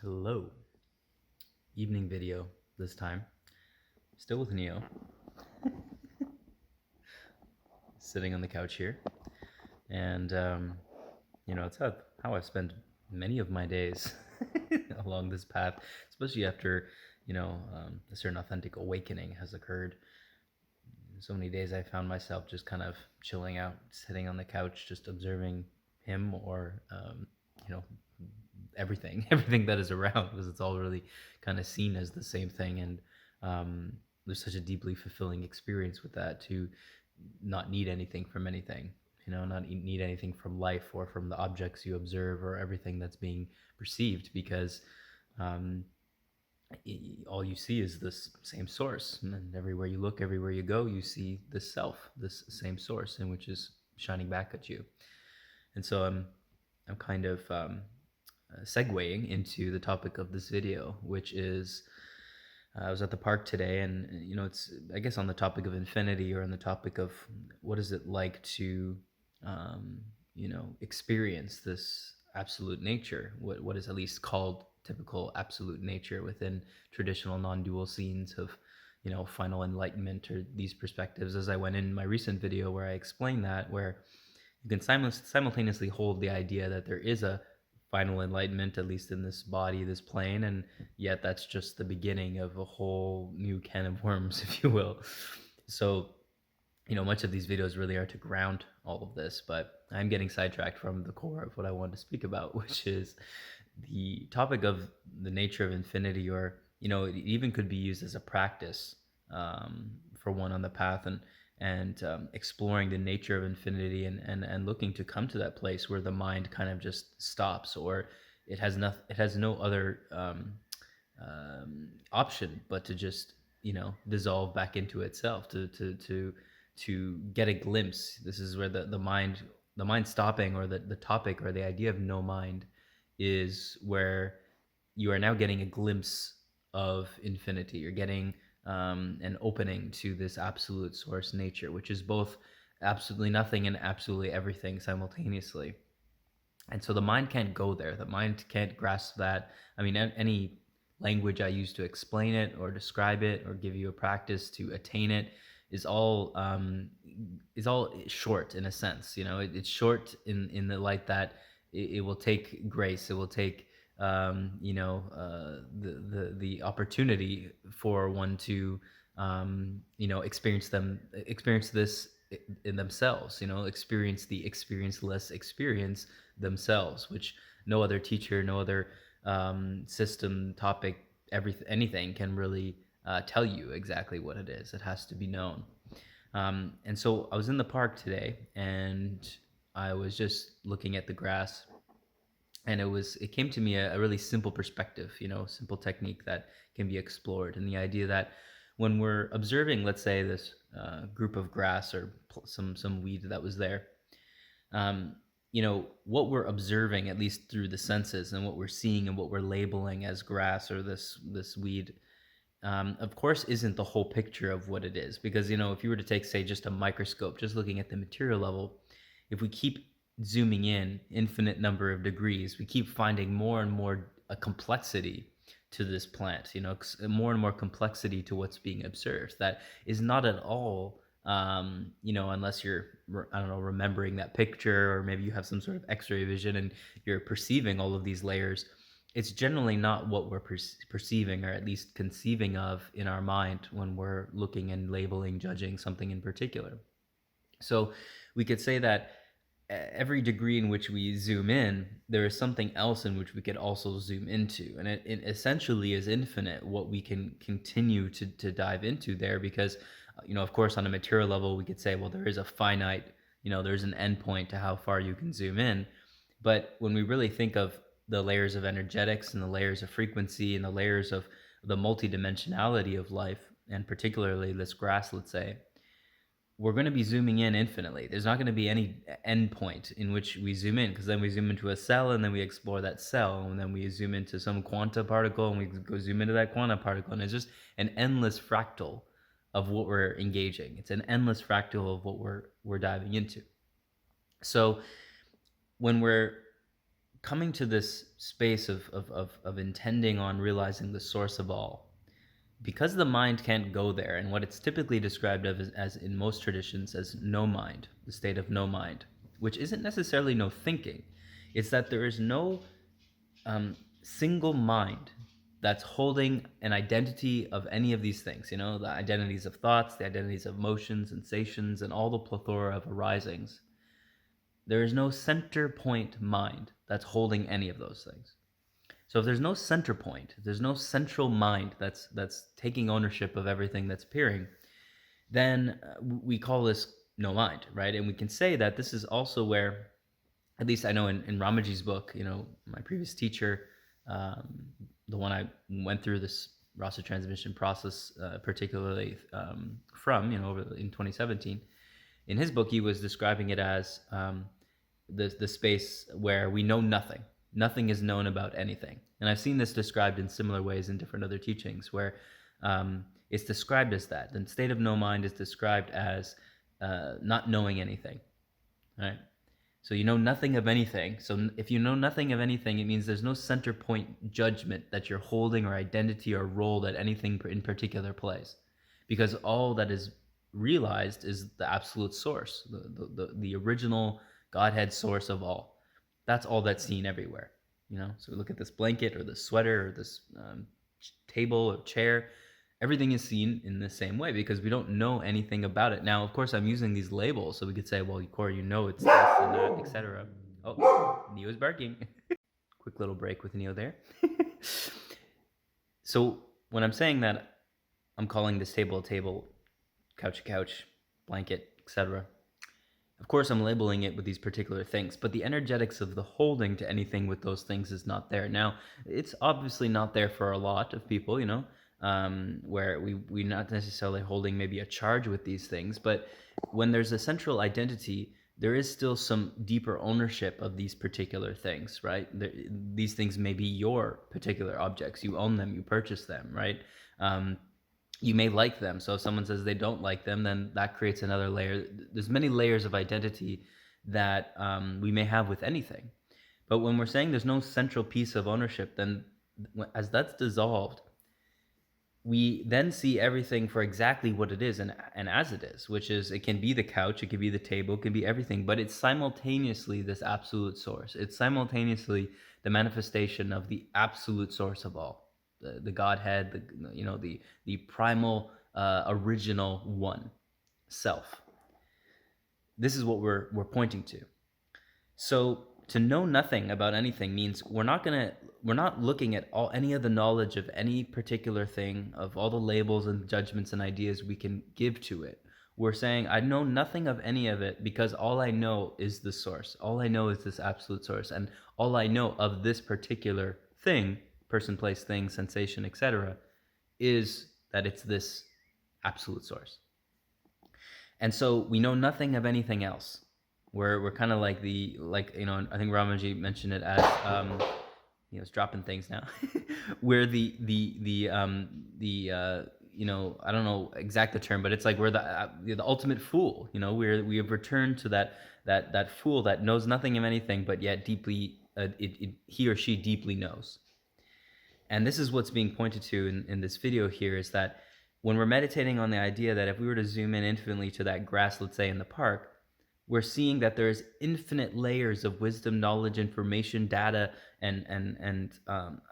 Hello. Evening video this time. Still with Neo, sitting on the couch here. And, it's how I've spent many of my days along this path, especially after, a certain authentic awakening has occurred. So many days I found myself just kind of chilling out, sitting on the couch, just observing him or, you know, everything that is around, because it's all really kind of seen as the same thing. And there's such a deeply fulfilling experience with that, to not need anything from anything, not need anything from life or from the objects you observe or everything that's being perceived, because um, all you see is this same source, and everywhere you look, everywhere you go, you see this self, this same source, and which is shining back at you. And so I'm kind of segueing into the topic of this video, which is I was at the park today, and it's, I guess, on the topic of infinity, or on the topic of what is it like to experience this absolute nature, what is at least called typical absolute nature within traditional non-dual scenes of final enlightenment, or these perspectives, as I went in my recent video where I explained that, where you can simultaneously hold the idea that there is a final enlightenment, at least in this body, this plane, and yet that's just the beginning of a whole new can of worms, if you will. So, much of these videos really are to ground all of this, but I'm getting sidetracked from the core of what I wanted to speak about, which is the topic of the nature of infinity, or, it even could be used as a practice for one on the path, and exploring the nature of infinity, and looking to come to that place where the mind kind of just stops, or it has no other option but to just dissolve back into itself, to get a glimpse. This is where the mind stopping, or the topic, or the idea of no mind, is where you are now getting a glimpse of infinity. You're getting an opening to this absolute source nature, which is both absolutely nothing and absolutely everything simultaneously. And so the mind can't go there. The mind can't grasp that. I mean, any language I use to explain it, or describe it, or give you a practice to attain it, is all short, in a sense. It's short in the light that it will take grace. It will take the opportunity for one to experience this in themselves. Experience the experienceless experience themselves, which no other teacher, no other system, topic, anything can really tell you exactly what it is. It has to be known. And so I was in the park today, and I was just looking at the grass, and it came to me a really simple perspective, simple technique that can be explored. And the idea that when we're observing, let's say, this group of grass, or some weed that was there, what we're observing, at least through the senses, and what we're seeing, and what we're labeling as grass, or this weed, of course, isn't the whole picture of what it is. Because if you were to take, say, just a microscope, just looking at the material level, if we keep zooming in infinite number of degrees, we keep finding more and more a complexity to this plant, more and more complexity to what's being observed, that is not at all unless you're, I don't know, remembering that picture, or maybe you have some sort of x-ray vision and you're perceiving all of these layers. It's generally not what we're perceiving, or at least conceiving of in our mind, when we're looking and labeling, judging something in particular. So we could say that every degree in which we zoom in, there is something else in which we could also zoom into. And it essentially is infinite what we can continue to dive into there. Because, of course, on a material level, we could say, well, there is a finite, there's an endpoint to how far you can zoom in. But when we really think of the layers of energetics, and the layers of frequency, and the layers of the multidimensionality of life, and particularly this grass, let's say, we're going to be zooming in infinitely. There's not going to be any end point in which we zoom in, because then we zoom into a cell, and then we explore that cell, and then we zoom into some quanta particle, and we go zoom into that quanta particle, and it's just an endless fractal of what we're engaging. It's an endless fractal of what we're diving into. So when we're coming to this space of intending on realizing the source of all, because the mind can't go there, and what it's typically described of as in most traditions as no mind, the state of no mind, which isn't necessarily no thinking. It's that there is no single mind that's holding an identity of any of these things, the identities of thoughts, the identities of motions, sensations, and all the plethora of arisings. There is no center point mind that's holding any of those things. So if there's no center point, if there's no central mind that's taking ownership of everything that's appearing, then we call this no mind, right? And we can say that this is also where, at least I know in Ramaji's book, my previous teacher, the one I went through this rasa transmission process, particularly from, over in 2017, in his book, he was describing it as the space where we know nothing. Nothing is known about anything. And I've seen this described in similar ways in different other teachings where it's described as that. The state of no mind is described as not knowing anything, right? So you know nothing of anything. So if you know nothing of anything, it means there's no center point judgment that you're holding or identity or role that anything in particular plays. Because all that is realized is the absolute source, the original Godhead source of all. That's all that's seen everywhere. So we look at this blanket or this sweater or this table or chair. Everything is seen in the same way because we don't know anything about it. Now, of course, I'm using these labels, so we could say, well, Corey, it's this and that, etc. Oh, Neo's barking. Quick little break with Neo there. So when I'm saying that, I'm calling this table a table, couch a couch, blanket, etc. Of course, I'm labeling it with these particular things, but the energetics of the holding to anything with those things is not there. Now, it's obviously not there for a lot of people, where we're not necessarily holding maybe a charge with these things, but when there's a central identity, there is still some deeper ownership of these particular things, right? These things may be your particular objects. You own them, you purchase them, right? You may like them. So if someone says they don't like them, then that creates another layer. There's many layers of identity that we may have with anything. But when we're saying there's no central piece of ownership, then as that's dissolved, we then see everything for exactly what it is and as it is, which is it can be the couch, it can be the table, it can be everything, but it's simultaneously this absolute source. It's simultaneously the manifestation of the absolute source of all, the Godhead, the primal original one, self. This is what we're pointing to. So to know nothing about anything means we're not looking at any of the knowledge of any particular thing, of all the labels and judgments and ideas we can give to it. We're saying I know nothing of any of it because all I know is the source. All I know is this absolute source, and all I know of this particular thing, person, place, thing, sensation, etc., is that it's this absolute source. And so we know nothing of anything else. We're kind of like I think Ramaji mentioned it as it's dropping things now. We're the I don't know exact the term, but it's like we're the ultimate fool. We have returned to that fool that knows nothing of anything, but yet deeply he or she deeply knows. And this is what's being pointed to in this video here, is that when we're meditating on the idea that if we were to zoom in infinitely to that grass, let's say in the park, we're seeing that there's infinite layers of wisdom, knowledge, information, data, and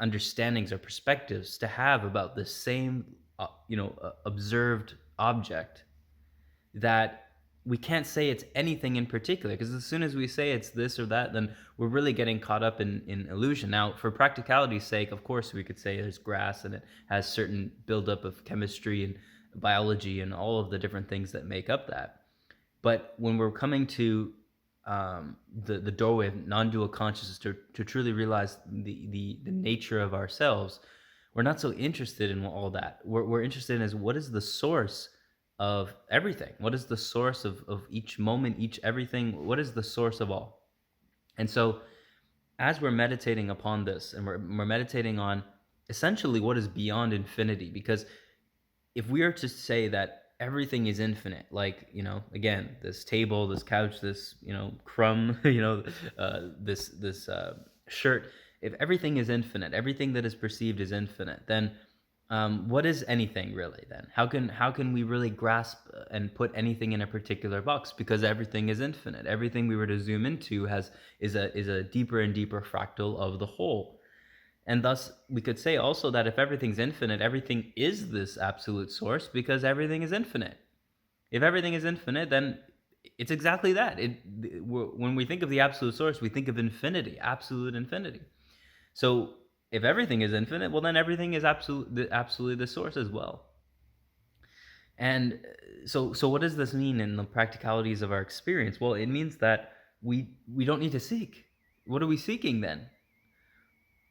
understandings or perspectives to have about the same, observed object, that we can't say it's anything in particular, because as soon as we say it's this or that, then we're really getting caught up in illusion. Now, for practicality's sake, of course, we could say there's grass and it has certain buildup of chemistry and biology and all of the different things that make up that. But when we're coming to the doorway of non-dual consciousness to truly realize the nature of ourselves, we're not so interested in all that. We're interested in is what is the source of everything? What is the source of each moment, each everything? What is the source of all? And so as we're meditating upon this, and we're meditating on essentially what is beyond infinity, because if we are to say that everything is infinite, like, again, this table, this couch, this, crumb, this Sure, if everything is infinite, everything that is perceived is infinite, then what is anything really? Then how can we really grasp and put anything in a particular box? Because everything is infinite. Everything we were to zoom into has is a deeper and deeper fractal of the whole. And thus, we could say also that if everything's infinite, everything is this absolute source because everything is infinite. If everything is infinite, then it's exactly that. When we think of the absolute source, we think of infinity, absolute infinity. So if everything is infinite, well, then everything is absolutely the source as well. And so what does this mean in the practicalities of our experience? Well, it means that we don't need to seek. What are we seeking then?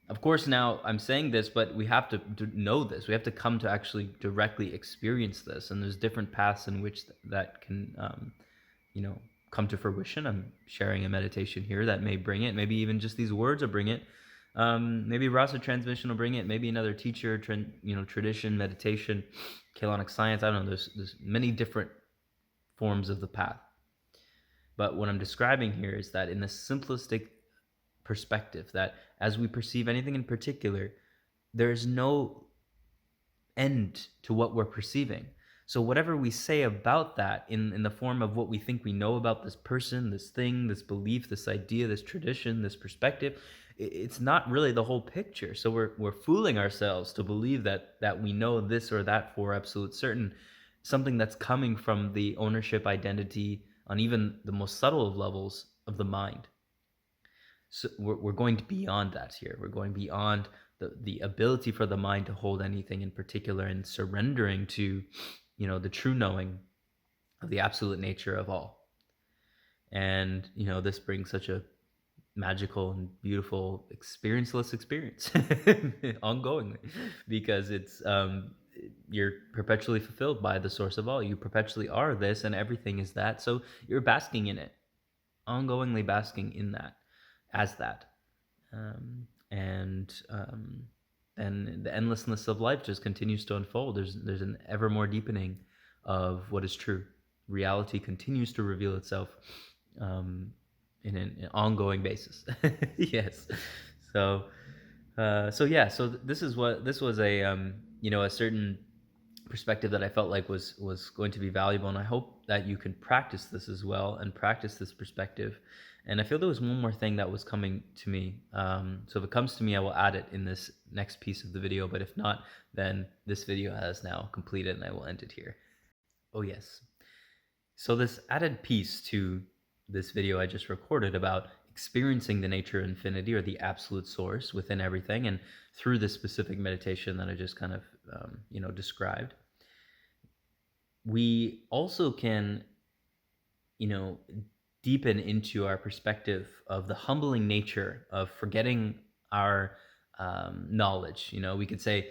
Of course, now I'm saying this, but we have to know this. We have to come to actually directly experience this, and there's different paths in which that can, you know, come to fruition. I'm sharing a meditation here that may bring it. Maybe even just these words will bring it. Maybe Rasa transmission will bring it. Maybe another teacher, tradition, meditation, Kaylonic science. I don't know. There's many different forms of the path. But what I'm describing here is that in the simplistic perspective, that as we perceive anything in particular, there is no end to what we're perceiving. So whatever we say about that in the form of what we think we know about this person, this thing, this belief, this idea, this tradition, this perspective, it's not really the whole picture. So we're fooling ourselves to believe that we know this or that for absolute certain, something that's coming from the ownership identity on even the most subtle of levels of the mind. So we're going beyond that here. We're going beyond the ability for the mind to hold anything in particular and surrendering to, the true knowing of the absolute nature of all. And, this brings such a magical and beautiful experienceless experience ongoingly, because it's you're perpetually fulfilled by the source of all. You perpetually are this and everything is that. So you're basking in it, ongoingly basking in that, as that. And the endlessness of life just continues to unfold. There's an ever more deepening of what is true. Reality continues to reveal itself in an ongoing basis. Yes. So this was a certain perspective that I felt like was going to be valuable, and I hope that you can practice this as well and practice this perspective. And I feel there was one more thing that was coming to me. So if it comes to me, I will add it in this next piece of the video. But if not, then this video has now completed, and I will end it here. Oh yes. So this added piece to this video I just recorded about experiencing the nature of infinity, or the absolute source within everything, and through this specific meditation that I just kind of described, we also can deepen into our perspective of the humbling nature of forgetting our knowledge. We could say,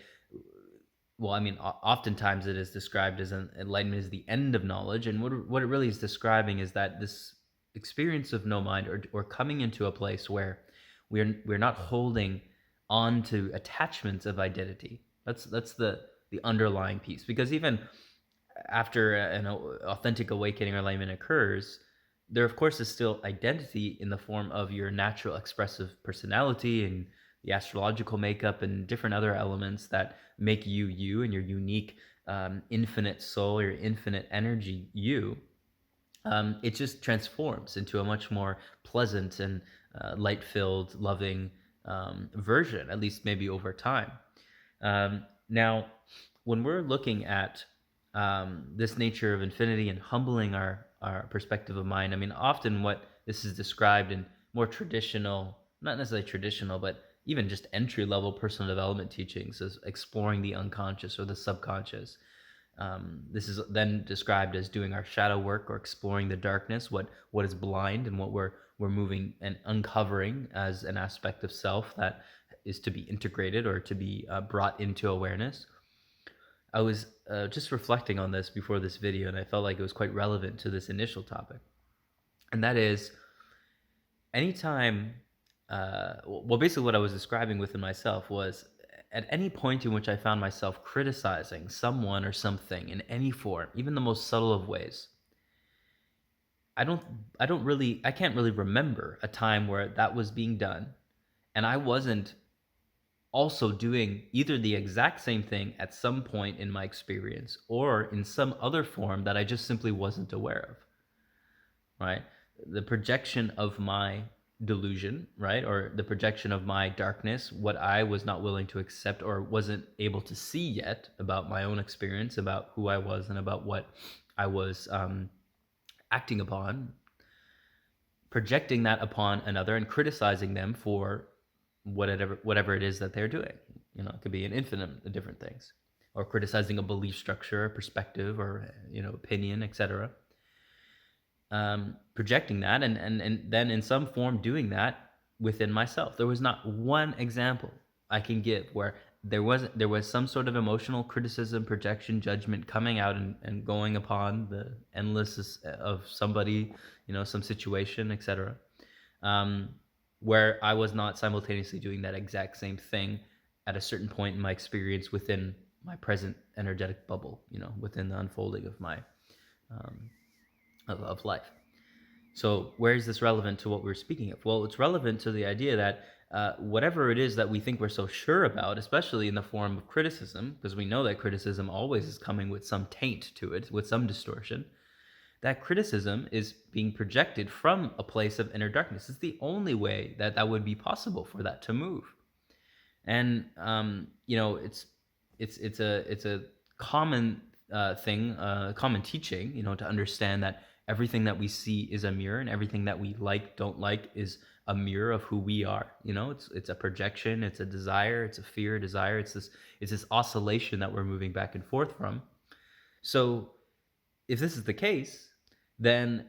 well, I mean, oftentimes it is described as enlightenment is the end of knowledge, and what it really is describing is that this experience of no mind, or coming into a place where we're not holding on to attachments of identity. That's the underlying piece, because even after an authentic awakening or enlightenment occurs, there of course is still identity in the form of your natural expressive personality and the astrological makeup and different other elements that make you you, and your unique infinite soul, your infinite energy you. It just transforms into a much more pleasant and light-filled, loving version, at least maybe over time. Now, when we're looking at this nature of infinity and humbling our perspective of mind, I mean, often what this is described in more traditional, not necessarily traditional, but even just entry-level personal development teachings, as exploring the unconscious or the subconscious. This is then described as doing our shadow work, or exploring the darkness, what is blind, and what we're moving and uncovering as an aspect of self that is to be integrated or to be brought into awareness. I was just reflecting on this before this video, and I felt like it was quite relevant to this initial topic. And that is, anytime, well, basically what I was describing within myself was, at any point in which I found myself criticizing someone or something in any form, even the most subtle of ways, I can't really remember a time where that was being done And I wasn't also doing either the exact same thing at some point in my experience or in some other form that I just simply wasn't aware of, right? The projection of my delusion, right? Or the projection of my darkness, what I was not willing to accept or wasn't able to see yet about my own experience, about who I was, and about what I was acting upon, projecting that upon another and criticizing them for whatever it is that they're doing. It could be an infinite of different things, or criticizing a belief structure, a perspective, or opinion, etc. Projecting that, and then in some form doing that within myself. There was not one example I can give where there was some sort of emotional criticism, projection, judgment coming out and going upon the endless of somebody, some situation, etc. Um, where I was not simultaneously doing that exact same thing at a certain point in my experience within my present energetic bubble, within the unfolding of my um, of life. So where is this relevant to what we're speaking of? Well, it's relevant to the idea that whatever it is that we think we're so sure about, especially in the form of criticism, because we know that criticism always is coming with some taint to it, with some distortion, that criticism is being projected from a place of inner darkness. It's the only way that that would be possible for that to move. And it's a common thing, common teaching, to understand that everything that we see is a mirror, and everything that we like, don't like, is a mirror of who we are. It's a projection, it's a desire, it's a fear, desire. It's this oscillation that we're moving back and forth from. So if this is the case, then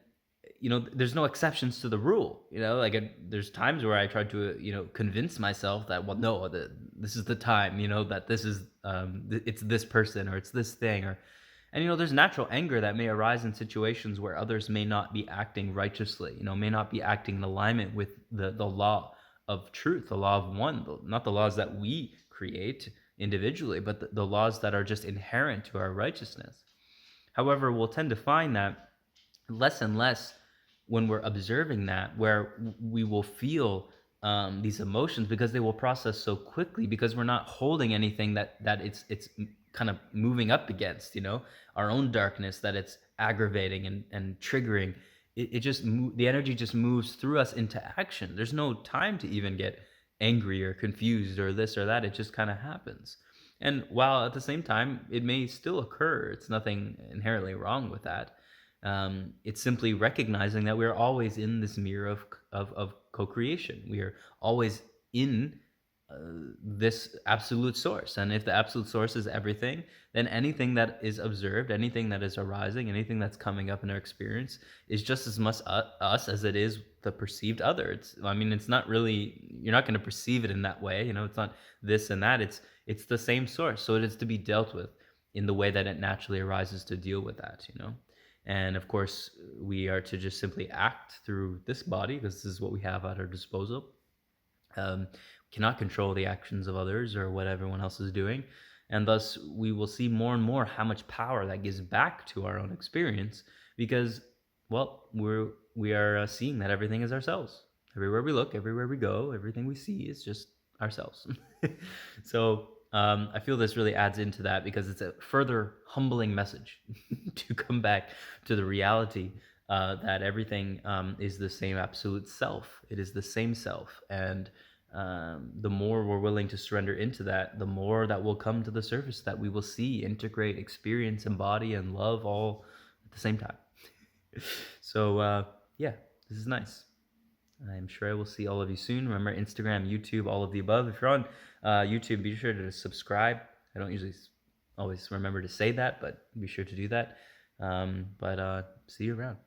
there's no exceptions to the rule. There's times where I tried to convince myself that, well, no, this is the time, that this is it's this person, or it's this thing, and there's natural anger that may arise in situations where others may not be acting righteously, may not be acting in alignment with the law of truth, the law of one, not the laws that we create individually, but the laws that are just inherent to our righteousness. However, we'll tend to find that less and less when we're observing that, where we will feel these emotions, because they will process so quickly, because we're not holding anything that it's kind of moving up against, our own darkness, that it's aggravating and triggering. The energy just moves through us into action. There's no time to even get angry or confused or this or that. It just kind of happens. And while at the same time it may still occur, it's nothing inherently wrong with that. It's simply recognizing that we're always in this mirror of co-creation. We are always in this absolute source. And if the absolute source is everything, then anything that is observed, anything that is arising, anything that's coming up in our experience is just as much us as it is the perceived other. It's not really, you're not going to perceive it in that way. It's not this and that. It's the same source. So it is to be dealt with in the way that it naturally arises to deal with that. And of course, we are to just simply act through this body, because this is what we have at our disposal. Cannot control the actions of others or what everyone else is doing. And thus, we will see more and more how much power that gives back to our own experience, because, well, we are seeing that everything is ourselves. Everywhere we look, everywhere we go, everything we see is just ourselves. So I feel this really adds into that, because it's a further humbling message to come back to the reality that everything is the same absolute self. It is the same self. And the more we're willing to surrender into that, the more that will come to the surface, that we will see, integrate, experience, embody, and love all at the same time. So yeah, this is nice. I'm sure I will see all of you soon. Remember, Instagram, YouTube, all of the above. If you're on YouTube, be sure to subscribe. I don't usually always remember to say that, but be sure to do that. But see you around.